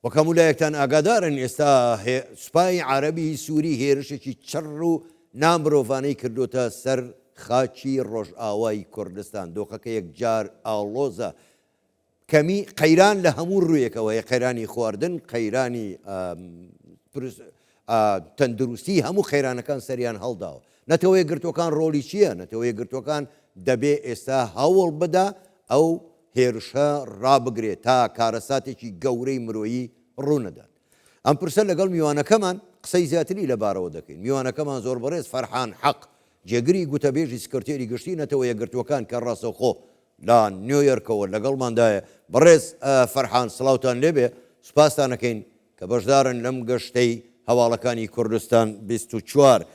وەکەمولایەکتان ئاگادارن ئێستا سوپای عەرەبی سووری هێرشێکی چڕ و نامرۆڤانەی کردوتە سەر خاچی ڕۆژئاوای کوردستان. دۆخەکە یەکجار ئاڵۆزە کەمی قەیران لە هەموو ڕوویەکەوەیە، قەیرانی خواردن، قەیرانی تەندروستی، هەموو خەیرانەکان سەریان هەڵداوە. نەتەوە یەکگرتوەکان ڕۆلی چییە؟ نەتەوە یەکگرتوەکان دەبێ ئێستا هەوڵ بدا ئەو هێرشە ڕابگرێت تا کارەساتێکی گەورەی مرۆیی ڕوونەدات. ئەم پرسە لەگەڵ میوانەکەمان قسەی زیاتری لەبارەوە دەکەین. میوانەکەمان زۆر بەڕێز فەرحان حەق جێگری گوتەبێژی سکرتێری گشتی نەتەوە یەکگرتوەکان کە ڕاستەوخۆ لە نیویۆرکەوە لەگەڵماندایە. بەڕێز فەرحان سڵاوتان لێبێ، سوپاسانەکەین کە بەشدارن لەم گەشتەی هەواڵەکانی کوردستان 24.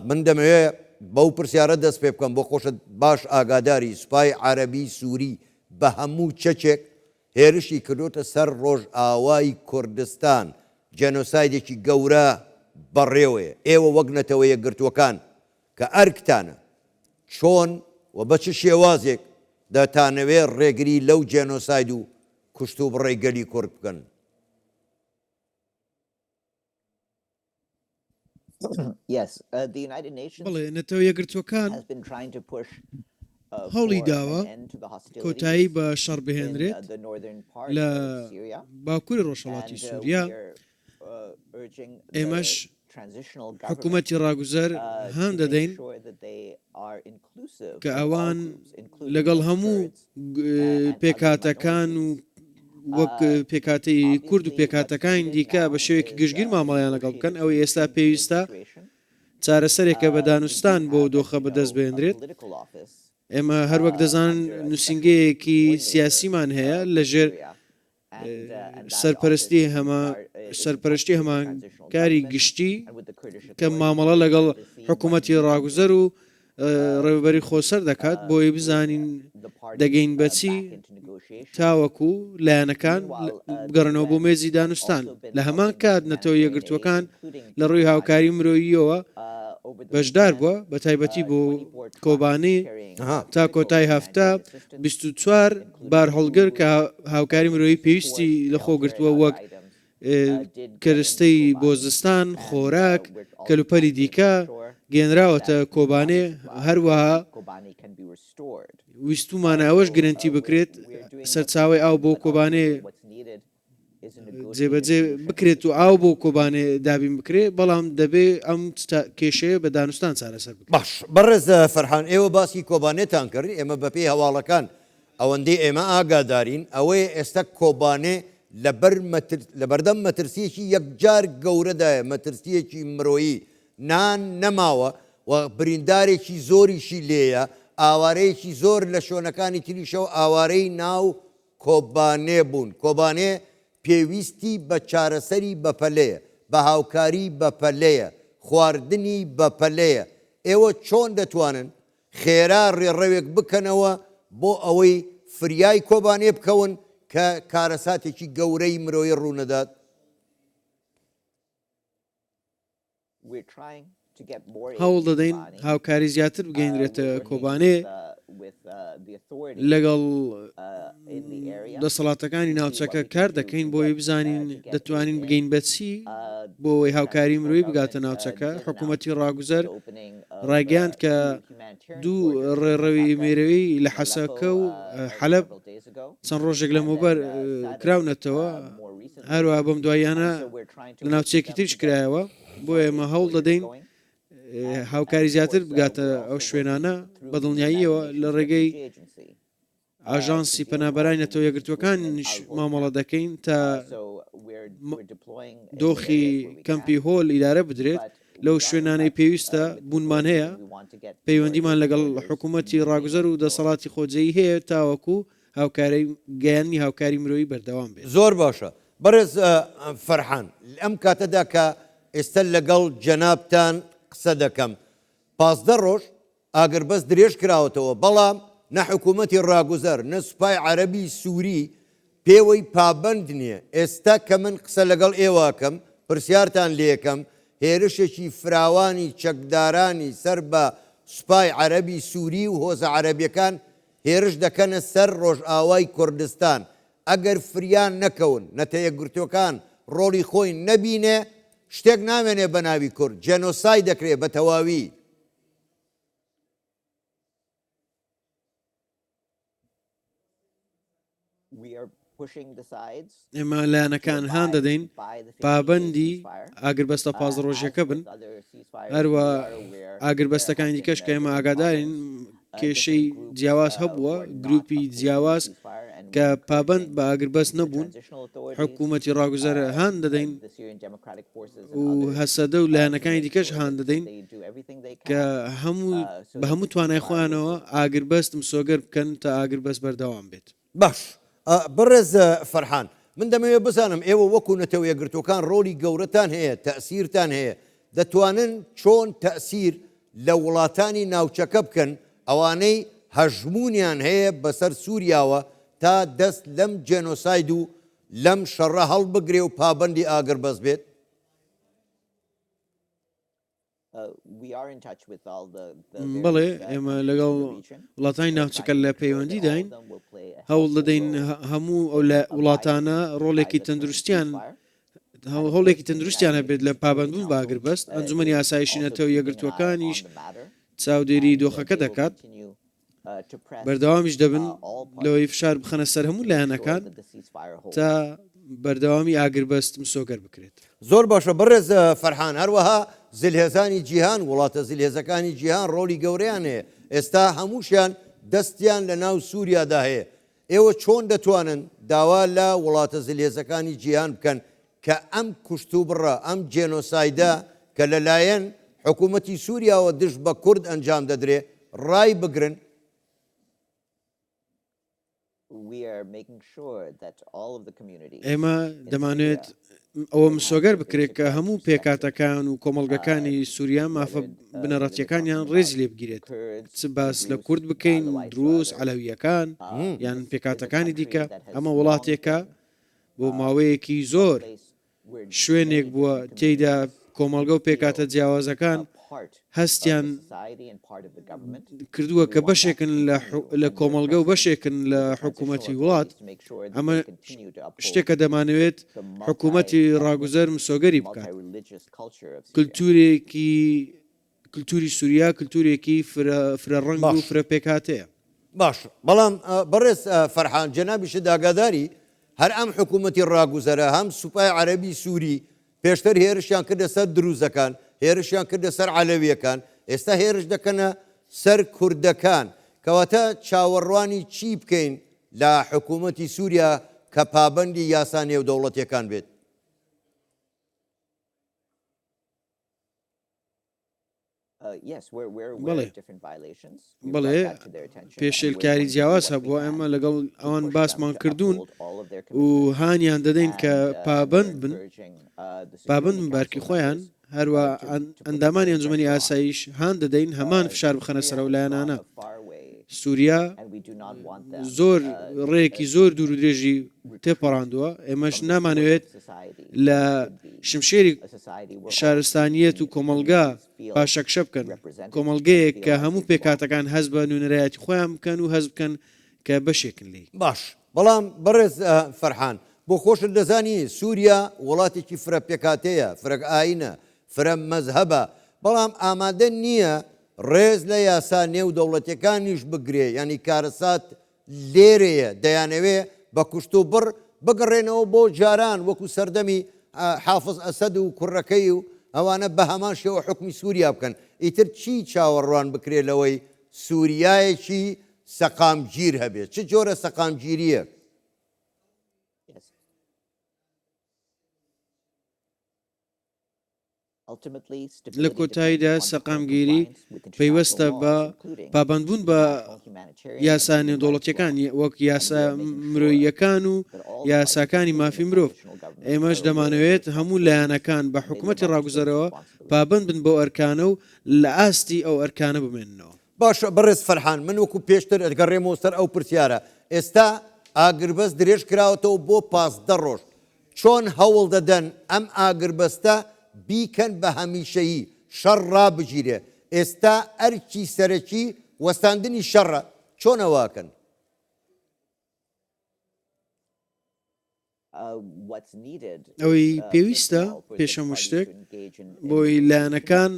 من دەمەوێت بەو پرسیارە دەست پێ بکەم بۆ خۆشت باش ئاگاداری سوپای عەرەبی سووری بە هەموو چەچێک هێرشی کردوتە سەر ڕۆژئاوای کوردستان، جەنۆسایدێکی گەورە بەڕێوەیە. ئێوە وەک نەتەوە یەکگرتوەکان کە ئەرکتانە چۆن و بە چ شێوازێک دەتانەوێ ڕێگری لەو جێنۆساید و کوشت و بڕێگەلی کورد بکەن؟ بەڵێ نەتەوە یەکگرتوەکان هەوڵی داوە کۆتایی بە شەڕ بهێنرێت لە باکووری ڕۆژهەڵاتی سووریا. ئێمەش حکوومەتی ڕاگوزەر هەم دەدەین کە ئەوان لەگەڵ هەموو پێکاتەکان و وەک پێکاتی کورد و پێکاتەکانی دیکە بە شێوەیەکی گشتگیر مامەڵیان لەگەڵ بکەن. ئەوەی ئێستا پێویستە چارەسەرێکە بە دانوستان بۆ دۆخە بەدەست بهێنرێت. ئێمە هەروەک دەزانن نووسنگەیەکی سیاسیمان هەیە لەژێر سەرپەرشتی هەمانکاری گشتی کە مامەڵە لەگەڵ حکوومەتی ڕاگوزەر و ڕێوەبەری خۆسەر دەکات بۆی بزانین دەگەین بەچی تاوەکو لایەنەکان بگەڕنەوە بۆ مێزی دانوستان. لە هەمان کات نەتەوە یەکگرتوەکان لە ڕووی هاوکاری مرۆییەوە بەشدار بووە بە تایبەتی بۆ کۆبانێ تا کۆتای هەفتە 24 بار هەڵگر کە هاوکاری مرۆیی پێویستی لەخۆگرتووە وەک کەرستەی بۆزستان، خۆراک، کەلوپەلی دیکە گێنراوەتە کۆبانێ. هەروەها ویستومانە ئەوەش گرنتی بکرێت سەرچاوی ئاو بۆ کۆبانێ جێبەجێ بکرێت و ئاو بۆ کۆبانێ دابین بکرێت، بەڵام دەبێ ئەم کێشەیە بە دانوستان چارەسەر بکرێت. باش بەڕێز فەرحان، ئێوە باسی کۆبانێتان کرد، ئێمە بەپێی هەواڵەکان ئەوەندەی ئێمە ئاگادارین ئەوەیە ئێستا کۆبانێ لە بەردەم مەترسیەکی یەکجار گەورەدایە، مەترسیەکی مرۆیی نان نەماوە و بریندارێکی زۆریشی لێیە، ئاوارەیەکی زۆر لە شوێنەکانی تریشە و ئاوارەی ناو کۆبانێ بوون. کۆبانێ پێویستی بە چارەسەری بەپەلەیە، بە هاوکاری بەپەلەیە، خواردنی بەپەلەیە. ئێوە چۆن دەتوانن خێرا ڕێڕەوێک بکەنەوە بۆ ئەوەی فریای کۆبانێ بکەون کە کارەساتێکی گەورەی مرۆیی ڕوونەدات؟ هەوڵ دەدەین هاوکاری زیاتر بگەینرێتە کۆبانێ لەگەڵ دەسەڵاتەکانی ناوچەکە کار دەکەین بۆی بزانین دەتوانین بگەین بەچی بۆی هاوکاری مرۆیی بگاتە ناوچەکە. حکوومەتی ڕاگوزەر ڕایگەاند کە دوو ڕێڕەوی مێرەوەی لە حەسەکە و حەلەب چەند ڕۆژێک لەمەوبەر کراونەتەوە، هەروە بەم دواییانە لە ناوچەیەکی تریش کرایەوە. بۆ ئێمە هەوڵ دەدەین هاوکاری زیاتر بگاتە ئەو شوێنانە بە دڵنیاییەوە لە ڕێگەی ئاژانسی پەنابەرانی نەتەوە یەکگرتوەکانیش مامەڵە دەکەین تا دۆخی کەمپی هۆل ئیدارە بدرێت لەو شوێنانەی پێویستە بوونمان هەیە. پەیوەندیمان لەگەڵ حکوومەتی ڕاگوزەر و دەسەڵاتی خۆجەیی هەیە تاوەکو هاوکاری گەیانی هاوکاری مرۆیی بەردەوام بێت. زۆر باشە. بەڕێز فەرحان، ئەم کاتەدا کە ئێستا لەگەڵ جەنابتان قسە دەکەم، 15 ڕۆژ ئاگربەس درێژ کراوەتەوە، بەڵام نە حکوومەتی ڕاگوزەر نە سوپای عەرەبی سووری پێوەی پابەند نییە. ئێستا کە من قسە لەگەڵ ئێواکەم پرسیارتان لێکەم، هێرشێکی فراوانی چەکدارانی سەر بە سوپای عەرەبی سووری و هۆزە عەرەبیەکان هێرش دەکەنە سەر ڕۆژئاوای کوردستان. ئەگەر فریان نەکەون نەتەیە گرتوەکان ڕۆڵی خۆی نەبینێ شتێک نامێنێ بە ناوی کورد جێنۆسای دەکرێت بە تەواوی. ئێمە لایەنەکان هان دەدەین پابەندی ئاگربەستە پازڕۆژیەکە بن هەروە ئاگربەستەکانی دیکەش کە ئێمە ئاگادارین کێشەی جیاواز هەبووە گروپی جیاواز کە پابند بە ئاگربەست نەبوون حکوومەتی ڕاگوزەر هان دەدەین و هەسەدە و لایەنەکانی دیکەش هان دەدەین کە بە هەموو توانای خۆیانەوە ئاگربەست مسۆگەر بکەن تا ئاگربەست بەردەوام بێت. باش بەڕێز فەرحان من دەمەوێت بزانم ئێوە وەکو نەتەوە یەکگرتوەکان ڕۆلی گەورەتان هەیە تەئسیرتان هەیە دەتوانن چۆن تەئسیر لە وڵاتانی ناوچەکە بکەن ئەوانەی هەژمونیان هەیە بەسەر سووریاوە تا دەست لەم جێنۆساید و لەم شەڕە هەڵبگرێ و پابەندی ئاگربەست بێت. بەڵێ ئێمە لەگەڵ وڵاتانی ناوچەکە لە پەیوەندی داین هەوڵ دەدەین هەموو ئەو وڵاتانە ڕۆڵێکی تەندروستیان هەوڵێکی تەندروستیانە بێت لە پابندبوون بە ئاگربەست ئەنجومەنی ئاسایشی نەتەوە یەکگرتوەکانیش چاودێری دۆخەکە دەکات بەردەوامیش دەبن لەوەی فشار بخەنە سەر هەموو لایەنەکان تا بەردەوامی ئاگربەست مسۆگەر بکرێت. زۆر باشە بەڕێز فەرحان هەروەها زلهێزانی جیهان وڵاتە زلهێزەکانی جیهان ڕۆلی گەورەیان هەیە ئێستا هەمووشیان دەستیان لە ناو سووریادا هەیە ئێوە چۆن دەتوانن داوا لە وڵاتە زلهێزەکانی جیهان بکەن کە ئەم کوشت و بڕە ئەم جێنۆسایدە کە لەلایەن حکوومەتی سووریاوە دژ بە کورد ئەنجام دەدرێ ڕای بگرن. ئێمە دەمانێت ئەوە مسۆگەر بکرێت کە هەموو پێکاتەکان و کۆمەڵگەکانی سووریا مافە بنەڕەتیەکانیان ڕێزی لێ بگیرێت چ باس لە کورد بکەین دروست عەلەویەکان یان پێکاتەکانی دیکە ئەمە وڵاتێکە بۆ ماوەیەکی زۆر شوێنێک بووە تێیدا کۆمەڵگە و پێکاتە جیاوازەکان هەستیان کردووە کە بەشێکن لە کۆمەڵگە و بەشێکن لە حکوومەتی وڵات ئەمە شتێکە دەمانەوێت حکوومەتی ڕاگوزەر مسۆگەری بکات کللتوری سووریا کللتورێکی فرەڕەنگ و فرە پێکاتەیە. باش بەڵام بەڕێز فەرحان جەنابیشت ئاگاداری هەر ئەم حکوومەتی ڕاگوزەرە هەم سوپای عەرەبی سووری پێشتر هێرشیان کردە سەر دروزەکان هێرشیان کردە سەر عەلەویەکان ئێستا هێرش دەکەنە سەر کوردەکان کەواتە چاوەڕوانی چی بکەین لە حکوومەتی سووریا کە پابەندی یاسا نێودەوڵەتیەکان بێت. بەڵێ پێشێلکاری جیاواز هەبووە ئێمە لەگەڵ ئەوان باسمان کردوون و هانیان دەدەین کە پابند بن بارکی خۆیان هەروە ئەندامانی ئەنجومەنی ئاسایش هان دەدەین هەمان فشار بخەنە سەر و لایەنانە. سووریا زۆر ڕێیەکی زۆر دوور و درێژی تێپەڕاندووە ئێمەش نامانەوێت لە شمشێری شارستانیەت و کۆمەلگا پاشەکشە بکەن کۆمەلگەیەک کە هەموو پێکاتەکان هەست بە نوێنەرایەتی خۆیان بکەن و هەست بکەن کە بەشێکن لی. باش بەڵام بەڕێز فەرحان بۆ خۆشت دەزانی سووریا وڵاتێکی فرە پێکاتەیە فرە ئاینە فرە مەزهەبە بەڵام ئامادە نییە ڕێز لە یاسا نێودەوڵەتیەکانیش بگرێ ینی کارەسات لێرەیە دەیانەوێ بە کوشت و بڕ بگەڕێنەوە بۆ جاران وەکو سەردەمی حافز ئەسەد و کوڕەکەی و ئەوانە بە هەمان شێوە حکمی سووریا بکەن ئیتر چی چاوەڕوان بکرێت لەوەی سووریایەکی سەقامگیر هەبێت چ جۆرە سەقامگیریە؟ لە کۆتاییدا سەقامگیری پەیوەستە بە پابندبوون بە یاسا نێودەوڵەتیەکان وەک یاسا مرۆییەکان و یاساکانی مافی مرۆڤ ئێمەش دەمانەوێت هەموو لایەنەکان بە حکوومەتی ڕاگوزەرەوە پابند بن بۆ ئەرکانە و لە ئاستی ئەو ئەرکانە بمێننەوە. باشە بەڕێز فەرحان من وەکو پێشتر ئەگەڕێمەوە سەر ئەو پرسیارە ئێستا ئاگربەست درێژ کراوەتەوە بۆ 15 ڕۆژ چۆن هەوڵ دەدەن ئەم ئاگربەستە بیکەن بە هەمیشەیی شەڕ ڕابگیرێ ئێستا ئەرکی سەرەکی وەستاندنی شەڕە چۆن ئەواکەن؟ ئەوەی پێویستە پێشەم شتێک بۆی لایەنەکان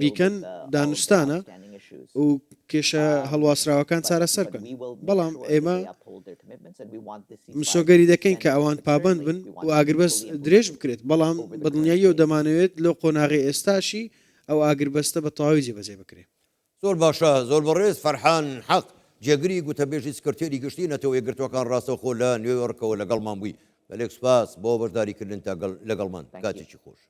بیکەن دانوستانە و کێشە هەڵواسراوەکان چارەسەر بکەن بەڵام ئێمە مسۆگەری دەکەین کە ئەوان پابند بن و ئاگربەست درێژ بکرێت بەڵام بەدڵنیایی و دەمانەوێت لەو قۆناغی ئێستاشی ئەو ئاگربەستە بە تەواوی جێبەجێ بکرێت زۆر باشە زۆر بەڕێز فەرحان حەق جێگری گوتەبێژی سکرتێری گشتی نەتەوە یەکگرتوەکان ڕاستەوخۆ لە نیویۆرکەوە لەگەڵمان بووی بەلێک سوپاس بۆ بەشداریکردن تا لەگەڵمان کاتێکی خۆش.